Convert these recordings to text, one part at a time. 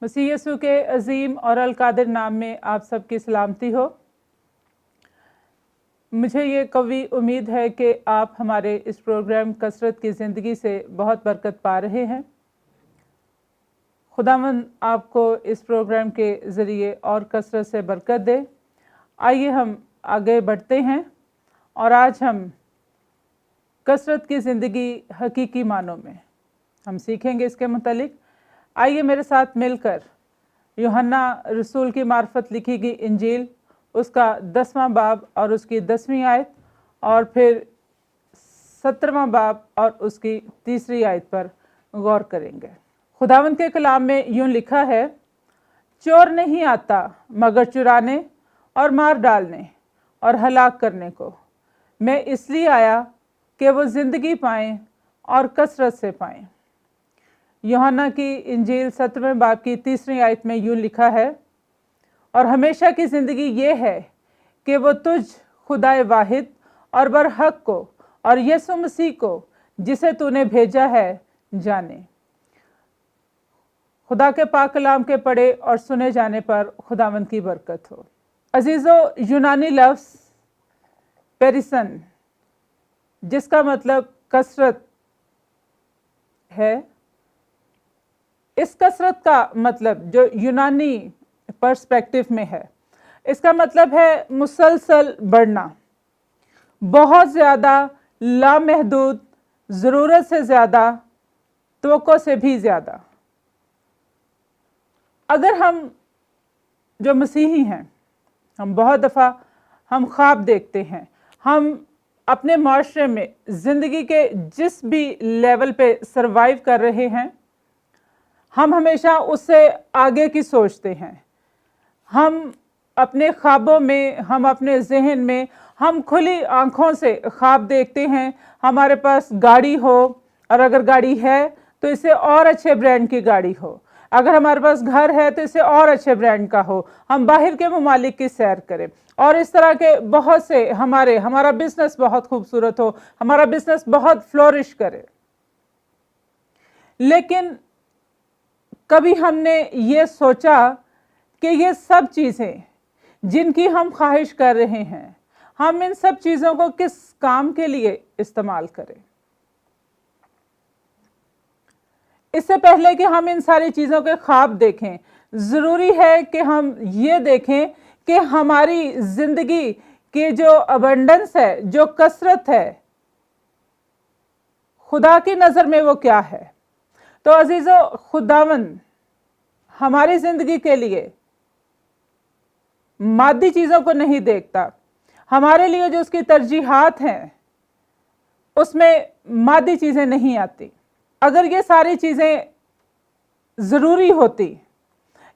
मसीह यीशु के अजीम और अलकादिर नाम में आप सबकी सलामती हो। मुझे ये कवी उम्मीद है कि आप हमारे इस प्रोग्राम कसरत की ज़िंदगी से बहुत बरकत पा रहे हैं। खुदावंद आपको इस प्रोग्राम के ज़रिए और कसरत से बरकत दे। आइए हम आगे बढ़ते हैं और आज हम कसरत की ज़िंदगी हकीकी मानों में हम सीखेंगे इसके मुतालिक। आइए मेरे साथ मिलकर यूहन्ना रसूल की मार्फत लिखी गई इंजील उसका 10वां बाब और उसकी 10वीं आयत और फिर 17वां बाब और उसकी 3री आयत पर गौर करेंगे। खुदावंद के कलाम में यूं लिखा है, चोर नहीं आता मगर चुराने और मार डालने और हलाक करने को। मैं इसलिए आया कि वो ज़िंदगी पाएं और कसरत से पाएं। यूहन्ना की इंजील 17वें बाब की 3री आयत में यूं लिखा है, और हमेशा की ज़िंदगी ये है कि वो तुझ खुदाए वाहिद और बरहक को और यीशु मसीह को जिसे तूने भेजा है जाने। खुदा के पाक कलाम के पढ़े और सुने जाने पर खुदावंद की बरकत हो। अजीज़ो, यूनानी लफ्ज़ पेरिसन जिसका मतलब कसरत है, इस कसरत का मतलब जो यूनानी पर्सपेक्टिव में है, इसका मतलब है मुसलसल बढ़ना, बहुत ज़्यादा, लामहदूद, ज़रूरत से ज़्यादा, तवक्को से भी ज़्यादा। अगर हम जो मसीही हैं, हम बहुत दफ़ा हम ख्वाब देखते हैं, हम अपने माशरे में ज़िंदगी के जिस भी लेवल पे सरवाइव कर रहे हैं, हम हमेशा उससे आगे की सोचते हैं। हम अपने ख्वाबों में, हम अपने जहन में, हम खुली आंखों से ख्वाब देखते हैं हमारे पास गाड़ी हो, और अगर गाड़ी है तो इससे और अच्छे ब्रांड की गाड़ी हो, अगर हमारे पास घर है तो इससे और अच्छे ब्रांड का हो, हम बाहर के ममालिक की सैर करें, और इस तरह के बहुत से हमारा बिजनेस बहुत खूबसूरत हो, हमारा बिजनेस बहुत फ्लोरिश करे। लेकिन कभी हमने ये सोचा कि ये सब चीज़ें जिनकी हम ख्वाहिश कर रहे हैं, हम इन सब चीज़ों को किस काम के लिए इस्तेमाल करें? इससे पहले कि हम इन सारी चीज़ों के ख्वाब देखें, ज़रूरी है कि हम ये देखें कि हमारी ज़िंदगी की जो अबंडेंस है, जो कसरत है, खुदा की नज़र में वो क्या है। तो अजीज़ो, खुदावंद हमारी ज़िंदगी के लिए मादी चीज़ों को नहीं देखता। हमारे लिए जो उसकी तरजीहात हैं, उसमें मादी चीज़ें नहीं आती। अगर ये सारी चीज़ें ज़रूरी होती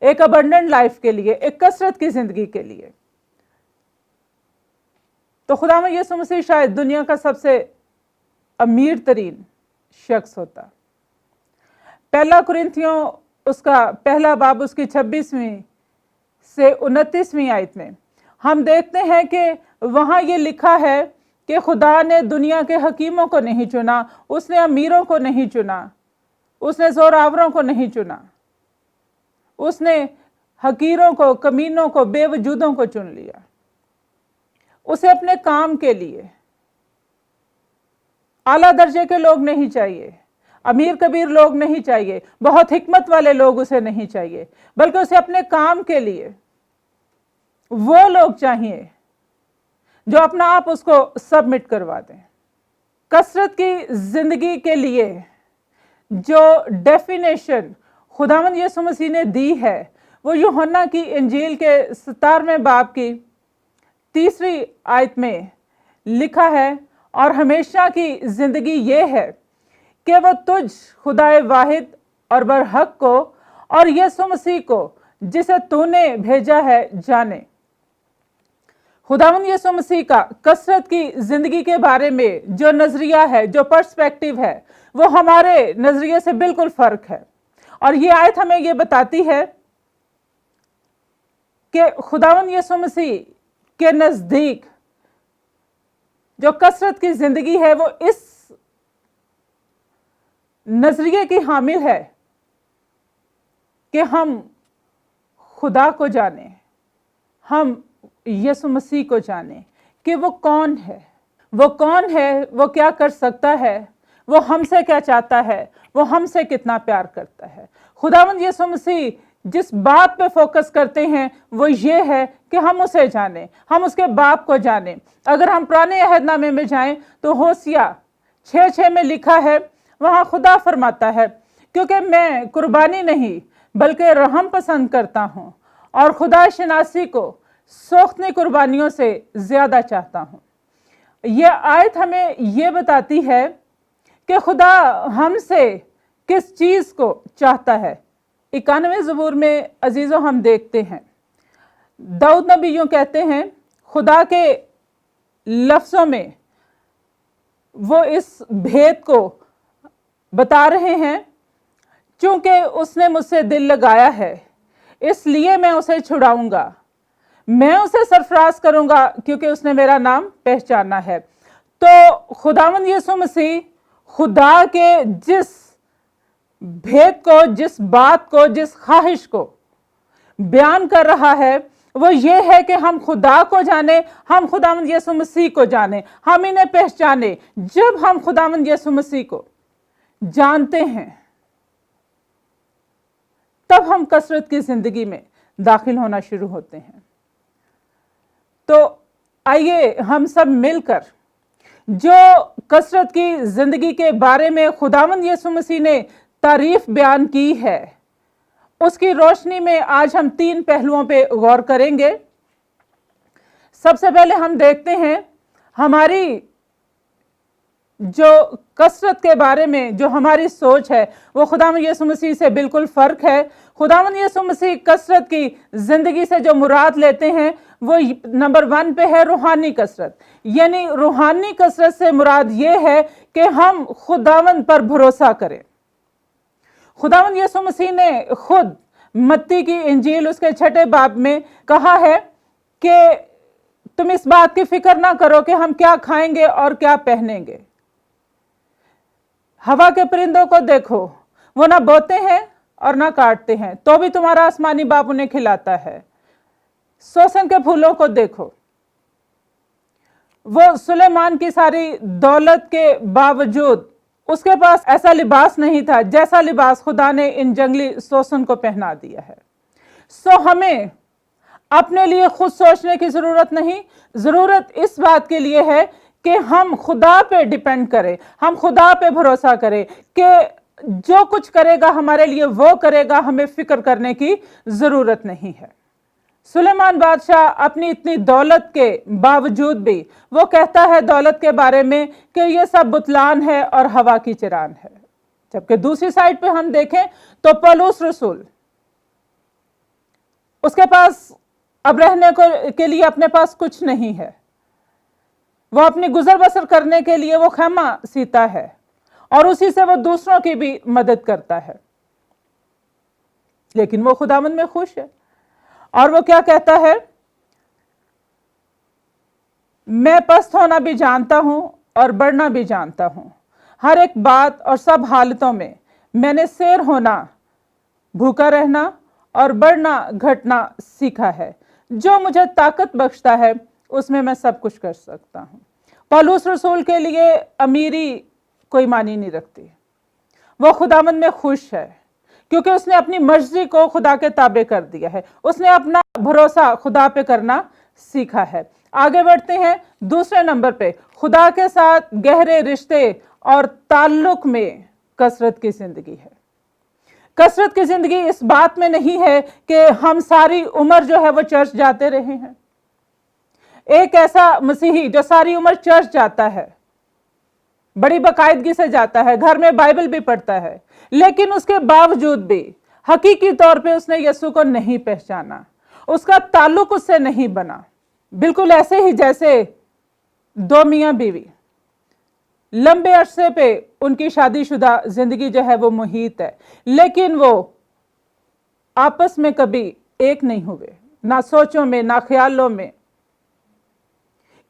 एक अबंडेंट लाइफ के लिए, एक कसरत की ज़िंदगी के लिए, तो खुदावंद यीशु मसीह शायद दुनिया का सबसे अमीर तरीन शख्स होता। पहला कुरिन्थियों उसका पहला बाब उसकी 26वीं से 29वीं आयत में हम देखते हैं कि वहाँ ये लिखा है कि खुदा ने दुनिया के हकीमों को नहीं चुना, उसने अमीरों को नहीं चुना, उसने ज़ोरावरों को नहीं चुना, उसने हकीरों को, कमीनों को, बेवजूदों को चुन लिया। उसे अपने काम के लिए आला दर्जे के लोग नहीं चाहिए, अमीर कबीर लोग नहीं चाहिए, बहुत हिकमत वाले लोग उसे नहीं चाहिए, बल्कि उसे अपने काम के लिए वो लोग चाहिए जो अपना आप उसको सबमिट करवा दें। कसरत की जिंदगी के लिए जो डेफिनेशन खुदावंद यीशु मसीह ने दी है, वो यूहन्ना की इंजील के 17वें बाब की 3री आयत में लिखा है, और हमेशा की जिंदगी ये है कि वो तुझ खुदाए वाहिद और बरहक को और यीशु मसीह को जिसे तूने भेजा है जाने। खुदावंद यीशु मसीह का कसरत की जिंदगी के बारे में जो नजरिया है, जो पर्सपेक्टिव है, वो हमारे नजरिए से बिल्कुल फर्क है। और ये आयत हमें ये बताती है कि खुदावंद यीशु मसीह के नजदीक जो कसरत की जिंदगी है, वो इस नजरिए की हामिल है कि हम खुदा को जाने, हम यीशु मसीह को जाने कि वो कौन है, वो कौन है, वो क्या कर सकता है, वो हमसे क्या चाहता है, वो हमसे कितना प्यार करता है। खुदावंद यीशु मसीह जिस बात पे फोकस करते हैं वो ये है कि हम उसे जाने, हम उसके बाप को जाने। अगर हम पुराने अहदनामे में जाएं तो होसिया 6:6 में लिखा है, वहाँ खुदा फरमाता है, क्योंकि मैं कुर्बानी नहीं बल्कि रहम पसंद करता हूँ और खुदा शनासी को सोख्तनी कुर्बानियों से ज़्यादा चाहता हूँ। यह आयत हमें ये बताती है कि खुदा हमसे किस चीज़ को चाहता है। 91वें ज़बूर में अजीज़ों हम देखते हैं, दाऊद नबी यूँ कहते हैं, खुदा के लफ्ज़ों में वो इस भेद को बता रहे हैं, चूँकि उसने मुझसे दिल लगाया है इसलिए मैं उसे छुड़ाऊंगा, मैं उसे सरफराज करूंगा क्योंकि उसने मेरा नाम पहचाना है। तो खुदावंद यीशु मसीह खुदा के जिस भेद को, जिस बात को, जिस ख्वाहिश को बयान कर रहा है वो ये है कि हम खुदा को जाने, हम खुदावंद यीशु मसीह को जाने, हम इन्हें पहचाने। जब हम खुदावंद यीशु मसीह को जानते हैं तब हम कसरत की जिंदगी में दाखिल होना शुरू होते हैं। तो आइए हम सब मिलकर जो कसरत की जिंदगी के बारे में खुदावंद यीशु मसीह ने तारीफ बयान की है उसकी रोशनी में आज हम 3 पहलुओं पे गौर करेंगे। सबसे पहले हम देखते हैं हमारी जो कसरत के बारे में जो हमारी सोच है वो खुदावंद यीशु मसीह से बिल्कुल फ़र्क है। खुदावंद यीशु मसीह कसरत की ज़िंदगी से जो मुराद लेते हैं वो नंबर 1 पे है रूहानी कसरत। यानी रूहानी कसरत से मुराद ये है कि हम खुदावंद पर भरोसा करें। खुदावंद यीशु मसीह ने खुद मत्ती की इंजील उसके 6 बाब में कहा है कि तुम इस बात की फिक्र ना करो कि हम क्या खाएंगे और क्या पहनेंगे। हवा के परिंदों को देखो, वो ना बोते हैं और ना काटते हैं, तो भी तुम्हारा आसमानी बाप उन्हें खिलाता है। सोसन के फूलों को देखो, वो सुलेमान की सारी दौलत के बावजूद उसके पास ऐसा लिबास नहीं था जैसा लिबास खुदा ने इन जंगली सोसन को पहना दिया है। सो हमें अपने लिए खुद सोचने की जरूरत नहीं, जरूरत इस बात के लिए है कि हम खुदा पे डिपेंड करें, हम खुदा पे भरोसा करें कि जो कुछ करेगा हमारे लिए वो करेगा, हमें फिक्र करने की जरूरत नहीं है। सुलेमान बादशाह अपनी इतनी दौलत के बावजूद भी वो कहता है दौलत के बारे में कि ये सब बुतलान है और हवा की चिरान है। जबकि दूसरी साइड पे हम देखें तो पौलुस रसूल, उसके पास अब रहने के लिए अपने पास कुछ नहीं है, वो अपनी गुजर बसर करने के लिए वो खैमा सीता है और उसी से वो दूसरों की भी मदद करता है, लेकिन वो खुदावंद में खुश है। और वो क्या कहता है, मैं पस्त होना भी जानता हूं और बढ़ना भी जानता हूं, हर एक बात और सब हालतों में मैंने शेर होना, भूखा रहना और बढ़ना घटना सीखा है। जो मुझे ताकत बख्शता है उसमें मैं सब कुछ कर सकता हूं। पौलुस रसूल के लिए अमीरी कोई मानी नहीं रखती, वो खुदावंद में खुश है क्योंकि उसने अपनी मर्जी को खुदा के ताबे कर दिया है, उसने अपना भरोसा खुदा पे करना सीखा है। आगे बढ़ते हैं, दूसरे नंबर पे खुदा के साथ गहरे रिश्ते और ताल्लुक में कसरत की जिंदगी है। कसरत की जिंदगी इस बात में नहीं है कि हम सारी उम्र जो है वो चर्च जाते रहे हैं। एक ऐसा मसीही जो सारी उम्र चर्च जाता है, बड़ी बाकायदगी से जाता है, घर में बाइबल भी पढ़ता है, लेकिन उसके बावजूद भी हकीकी तौर पे उसने यीशु को नहीं पहचाना, उसका ताल्लुक उससे नहीं बना। बिल्कुल ऐसे ही जैसे 2 मियाँ बीवी, लंबे अरसे पे उनकी शादीशुदा जिंदगी जो है वो मुहीत है, लेकिन वो आपस में कभी एक नहीं हुए, ना सोचों में ना ख्यालों में,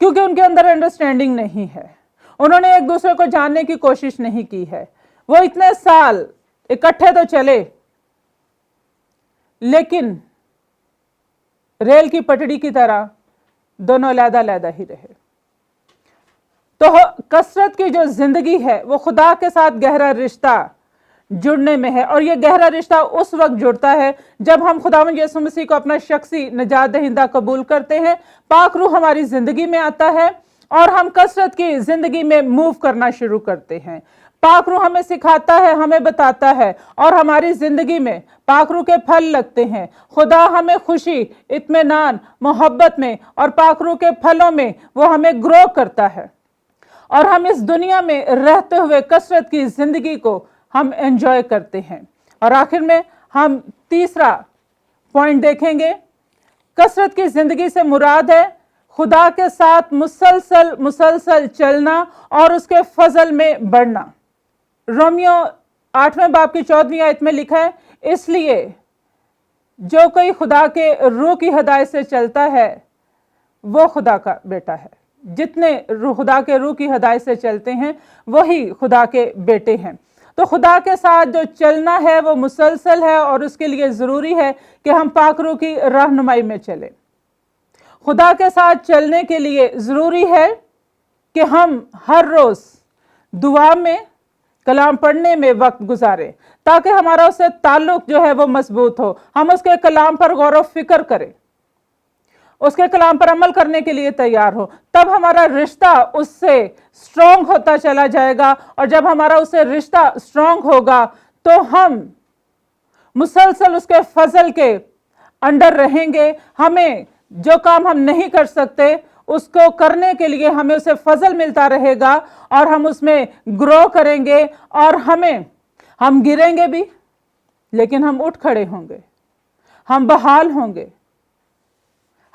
क्योंकि उनके अंदर अंडरस्टैंडिंग नहीं है। उन्होंने एक दूसरे को जानने की कोशिश नहीं की है। वो इतने साल इकट्ठे तो चले, लेकिन रेल की पटड़ी की तरह दोनों अलग-अलग ही रहे। तो कसरत की जो जिंदगी है वो खुदा के साथ गहरा रिश्ता जुड़ने में है, और ये गहरा रिश्ता उस वक्त जुड़ता है जब हम खुदावंद यीशु मसीह को अपना शख्सी निजात दहिंदा कबूल करते हैं। पाक रूह हमारी जिंदगी में आता है और हम कसरत की जिंदगी में मूव करना शुरू करते हैं। पाक रूह हमें सिखाता है, हमें बताता है, और हमारी जिंदगी में पाक रूह के फल लगते हैं। खुदा हमें खुशी, इत्मीनान, मोहब्बत में और पाक रूह के फलों में वो हमें ग्रो करता है, और हम इस दुनिया में रहते हुए कसरत की जिंदगी को हम एंजॉय करते हैं। और आखिर में हम तीसरा पॉइंट देखेंगे। कसरत की जिंदगी से मुराद है खुदा के साथ मुसलसल चलना और उसके फजल में बढ़ना। रोमियो 8वें बाब की 14वीं आयत में लिखा है, इसलिए जो कोई खुदा के रूह की हिदायत से चलता है वो खुदा का बेटा है। जितने खुदा के रूह की हिदायत से चलते हैं वही खुदा के बेटे हैं। तो खुदा के साथ जो चलना है वो मुसलसल है, और उसके लिए ज़रूरी है कि हम पाक रूह की रहनुमाई में चलें। खुदा के साथ चलने के लिए ज़रूरी है कि हम हर रोज़ दुआ में, कलाम पढ़ने में वक्त गुजारें, ताकि हमारा उससे ताल्लुक़ जो है वो मजबूत हो। हम उसके कलाम पर गौर व फिक्र करें, उसके कलाम पर अमल करने के लिए तैयार हो, तब हमारा रिश्ता उससे स्ट्रॉन्ग होता चला जाएगा। और जब हमारा उससे रिश्ता स्ट्रॉन्ग होगा तो हम मुसलसल उसके फजल के अंडर रहेंगे। हमें जो काम हम नहीं कर सकते उसको करने के लिए हमें उसे फजल मिलता रहेगा, और हम उसमें ग्रो करेंगे, और हम गिरेंगे भी लेकिन हम उठ खड़े होंगे, हम बहाल होंगे,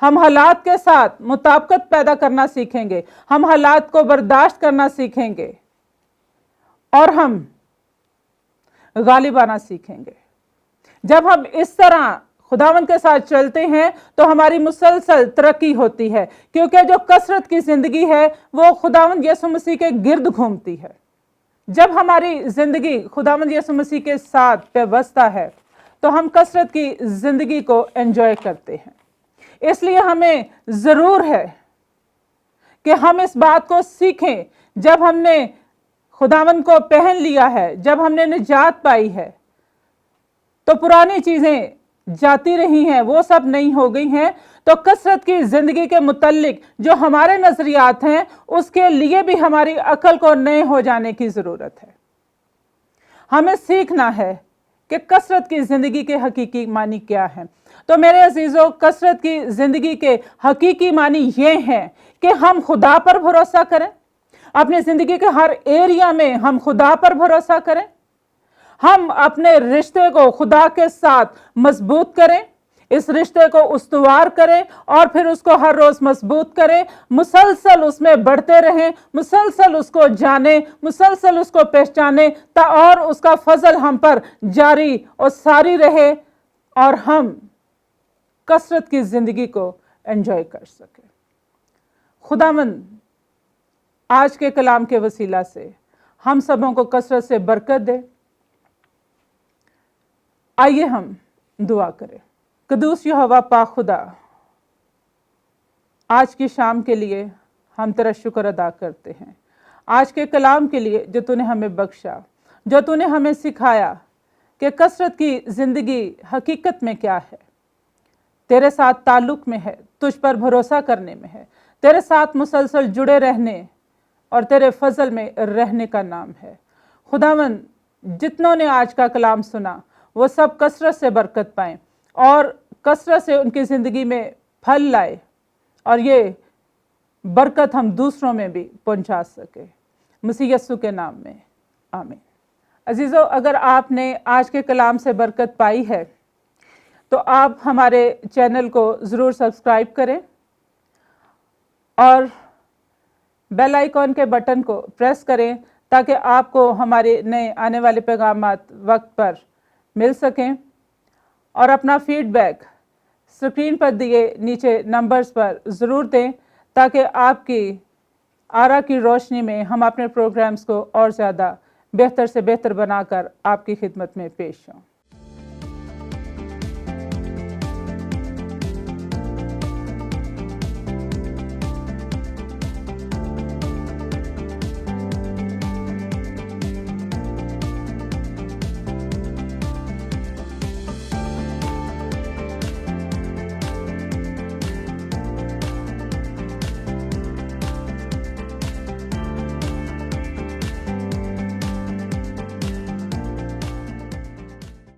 हम हालात के साथ मुताबिकत पैदा करना सीखेंगे, हम हालात को बर्दाश्त करना सीखेंगे, और हम गालिब आना सीखेंगे। जब हम इस तरह खुदावंद के साथ चलते हैं तो हमारी मुसलसल तरक्की होती है, क्योंकि जो कसरत की जिंदगी है वो खुदावंद यीशु मसीह के गिर्द घूमती है। जब हमारी जिंदगी खुदावंद यीशु मसीह के साथ पेवस्ता है तो हम कसरत की जिंदगी को एंजॉय करते हैं। इसलिए हमें ज़रूर है कि हम इस बात को सीखें। जब हमने खुदावंद को पहन लिया है, जब हमने निजात पाई है, तो पुरानी चीज़ें जाती रही हैं, वो सब नहीं हो गई हैं। तो कसरत की ज़िंदगी के मुतल्लिक जो हमारे नज़रियात हैं उसके लिए भी हमारी अकल को नए हो जाने की ज़रूरत है। हमें सीखना है कि कसरत की ज़िंदगी के हकीकी मानी क्या है। तो मेरे अजीज़ों, कसरत की ज़िंदगी के हकीकी मानी ये हैं कि हम खुदा पर भरोसा करें, अपनी ज़िंदगी के हर एरिया में हम खुदा पर भरोसा करें, हम अपने रिश्ते को खुदा के साथ मजबूत करें, इस रिश्ते को उस्तवार करें, और फिर उसको हर रोज़ मजबूत करें, मुसलसल उसमें बढ़ते रहें, मुसलसल उसको जाने, मुसलसल उसको पहचाने, और उसका फजल हम पर जारी और सारी रहे, और हम कसरत की ज़िंदगी को एंजॉय कर सके। खुदावंद आज के कलाम के वसीला से हम सबों को कसरत से बरकत दे। आइए हम दुआ करें। कदूस यहोवा पाक खुदा, आज की शाम के लिए हम तेरा शुक्र अदा करते हैं, आज के कलाम के लिए जो तूने हमें बख्शा, जो तूने हमें सिखाया कि कसरत की ज़िंदगी हकीकत में क्या है। तेरे साथ ताल्लुक़ में है, तुझ पर भरोसा करने में है, तेरे साथ मुसलसल जुड़े रहने और तेरे फजल में रहने का नाम है। खुदावंद, जितनों ने आज का कलाम सुना वो सब कसरत से बरकत पाएं और कसरत से उनकी ज़िंदगी में फल लाए, और ये बरकत हम दूसरों में भी पहुंचा सके। मसीह यस्सु के नाम में आमीन। अजीज़ों, अगर आपने आज के कलाम से बरकत पाई है तो आप हमारे चैनल को ज़रूर सब्सक्राइब करें और बेल आइकॉन के बटन को प्रेस करें, ताकि आपको हमारे नए आने वाले पैगामात वक्त पर मिल सकें। और अपना फीडबैक स्क्रीन पर दिए नीचे नंबर्स पर ज़रूर दें, ताकि आपकी आरा की रोशनी में हम अपने प्रोग्राम्स को और ज़्यादा बेहतर से बेहतर बनाकर आपकी खिदमत में पेश हों।